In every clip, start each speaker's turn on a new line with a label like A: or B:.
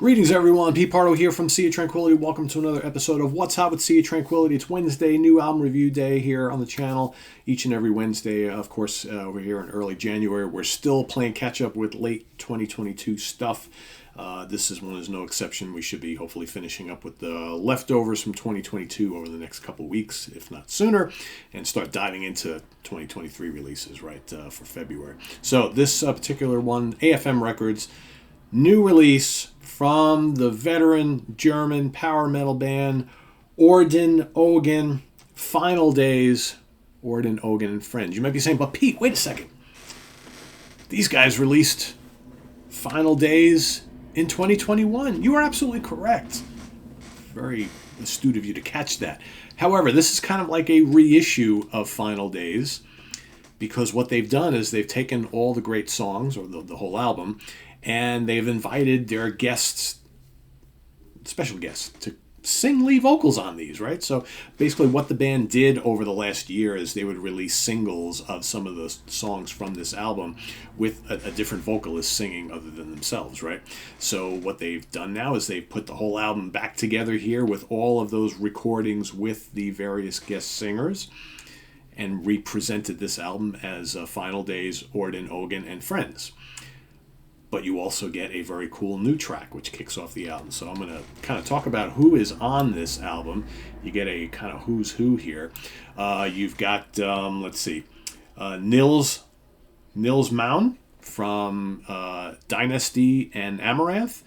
A: Greetings, everyone. Pete Pardo here from Sea of Tranquility. Welcome to another episode of What's Hot with Sea of Tranquility. It's Wednesday, new album review day here on the channel. Each and every Wednesday, of course, we're here in early January. We're still playing catch-up with late 2022 stuff. This is one is no exception. We should be hopefully finishing up with the leftovers from 2022 over the next couple weeks, if not sooner, and start diving into 2023 releases right for February. So this particular one, AFM Records, new release from the veteran German power metal band Orden Organ, Final Days, Orden Ogan and Friends. You might be saying, but Pete, wait a second. These guys released Final Days in 2021. You are absolutely correct. Very astute of you to catch that. However, this is kind of like a reissue of Final Days, because what they've done is they've taken all the great songs, or the whole album, and they've invited their guests, special guests, to sing lead vocals on these, right? So basically what the band did over the last year is they would release singles of some of the songs from this album with a different vocalist singing other than themselves, right? So what they've done now is they've put the whole album back together here with all of those recordings with the various guest singers and represented this album as Final Days, Orden Organ and Friends. But you also get a very cool new track which kicks off the album. So I'm going to kind of talk about who is on this album. You get a kind of who's who here. You've got, Nils Maun from Dynasty and Amaranth.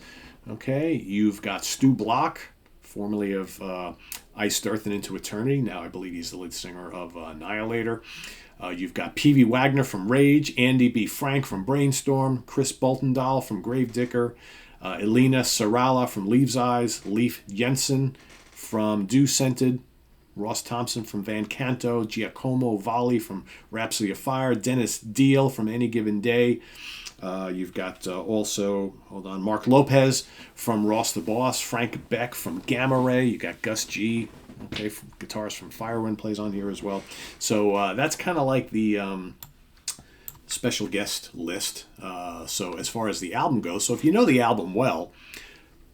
A: Okay, you've got Stu Block, formerly of Iced Earth and Into Eternity. Now I believe he's the lead singer of Annihilator. You've got P.V. Wagner from Rage, Andy B. Frank from Brainstorm, Chris Boltendahl from Gravedigger, Elena Sarala from Leaves Eyes, Leif Jensen from Dew Scented, Ross Thompson from Van Canto, Giacomo Valli from Rhapsody of Fire, Dennis Deal from Any Given Day. You've got Mark Lopez from Ross the Boss, Frank Beck from Gamma Ray. You got Gus G. Okay, guitarist from Firewind plays on here as well. So that's kind of like the special guest list. So as far as the album goes, so if you know the album well,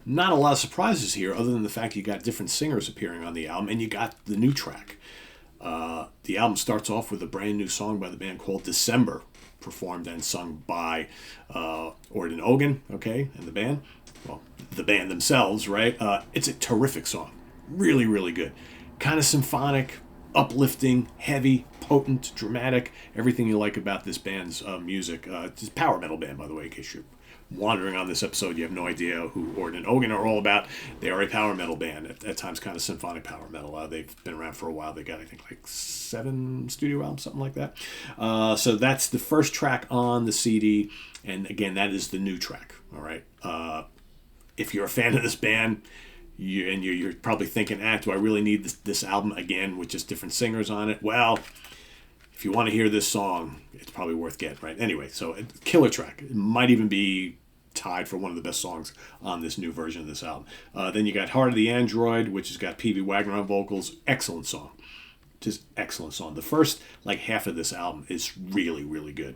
A: not a lot of surprises here other than the fact you got different singers appearing on the album and you got the new track. The album starts off with a brand new song by the band called December, performed and sung by Orden Organ, okay, and the band. Well, the band themselves, right? It's a terrific song. Really, really good. Kind of symphonic, uplifting, heavy, potent, dramatic. Everything you like about this band's music. It's a power metal band, by the way, in case you're wandering on this episode. You have no idea who Orden Organ are all about. They are a power metal band. At times, kind of symphonic power metal. They've been around for a while. They got, I think, like 7 studio albums, something like that. So that's the first track on the CD. And again, that is the new track. All right. If you're a fan of this band, you're probably thinking, do I really need this album again with just different singers on it? Well, if you want to hear this song, it's probably worth getting, right? Anyway, so killer track. It might even be tied for one of the best songs on this new version of this album. Then you got Heart of the Android, which has got P.V. Wagner on vocals. Excellent song. Just excellent song. The first half of this album is really, really good.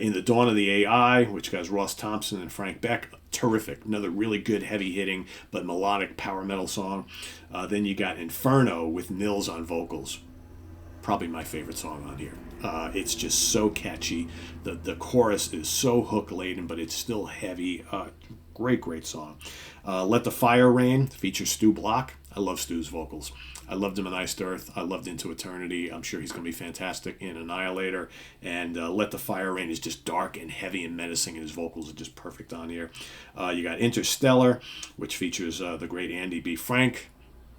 A: In the Dawn of the AI, which has Ross Thompson and Frank Beck, terrific. Another really good, heavy-hitting but melodic power metal song. Then you got Inferno with Nils on vocals. Probably my favorite song on here. It's just so catchy. The chorus is so hook-laden, but it's still heavy. Great song. Let the Fire Rain features Stu Block. I love Stu's vocals. I loved him in Iced Earth. I loved Into Eternity. I'm sure he's going to be fantastic in Annihilator. And Let the Fire Rain is just dark and heavy and menacing, and his vocals are just perfect on here. You got Interstellar, which features the great Andy B. Frank.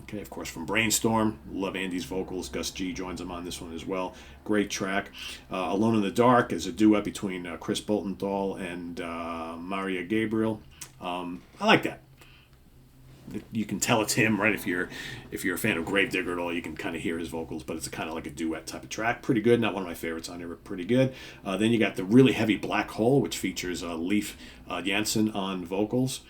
A: Okay, of course, from Brainstorm. Love Andy's vocals. Gus G joins him on this one as well. Great track. Alone in the Dark is a duet between Chris Boltendahl and Maria Gabriel. I like that. You can tell it's him, right? If you're a fan of Gravedigger at all, you can kind of hear his vocals, but it's kind of like a duet type of track. Pretty good. Not one of my favorites on here, but pretty good. Then you got the really heavy Black Hole, which features Leif Jensen on vocals.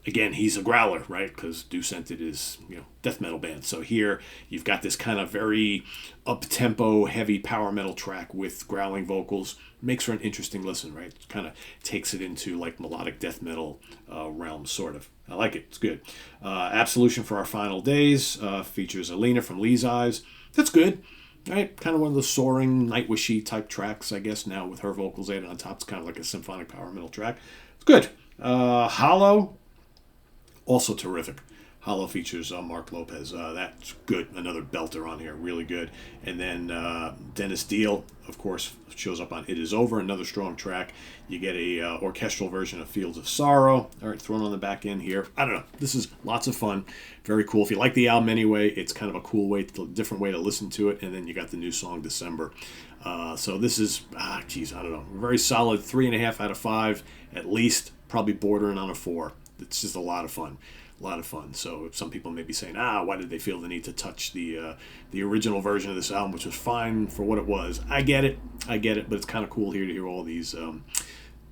A: again, he's a growler, right? Because Deucented is, death metal band. So here you've got this kind of very up-tempo, heavy power metal track with growling vocals. Makes for an interesting listen, right? Kind of takes it into like melodic death metal realm, sort of. I like it. It's good. Absolution for Our Final Days features Alina from Lee's Eyes. That's good. Right, kind of one of those soaring, Nightwishy type tracks, I guess, now with her vocals added on top. It's kind of like a symphonic power metal track. It's good. Hollow, also terrific. Hollow features Mark Lopez. That's good. Another belter on here. Really good. And then Dennis Deal, of course, shows up on It Is Over. Another strong track. You get a orchestral version of Fields of Sorrow. All right, thrown on the back end here. I don't know. This is lots of fun. Very cool. If you like the album anyway, it's kind of a cool way, different way to listen to it. And then you got the new song, December. So this is, I don't know. Very solid 3.5 out of 5 at least. Probably bordering on a 4. It's just a lot of fun. A lot of fun. So some people may be saying, why did they feel the need to touch the original version of this album, which was fine for what it was. I get it, but it's kind of cool here to hear all these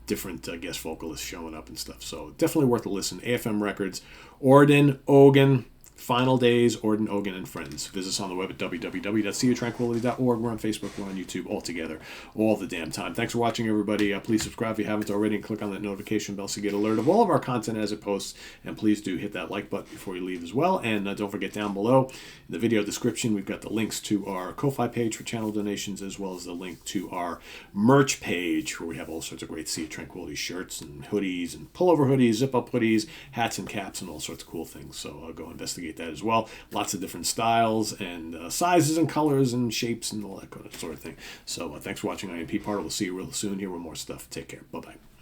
A: different guest vocalists showing up and stuff. So definitely worth a listen. AFM Records, Orden Ogan, Final Days, Orden Organ and Friends. Visit us on the web at www.seaoftranquility.org. We're on Facebook, we're on YouTube, all together, all the damn time. Thanks for watching, everybody. Please subscribe if you haven't already and click on that notification bell so you get alert of all of our content as it posts. And please do hit that like button before you leave as well. And don't forget, down below in the video description, we've got the links to our Ko-Fi page for channel donations, as well as the link to our merch page where we have all sorts of great Sea of Tranquility shirts and hoodies and pullover hoodies, zip-up hoodies, hats and caps, and all sorts of cool things. So go investigate that as well. Lots of different styles and sizes and colors and shapes and all that kind of sort of thing. So thanks for watching. I am Pete Pardo. We'll see you real soon here with more stuff. Take care. Bye-bye.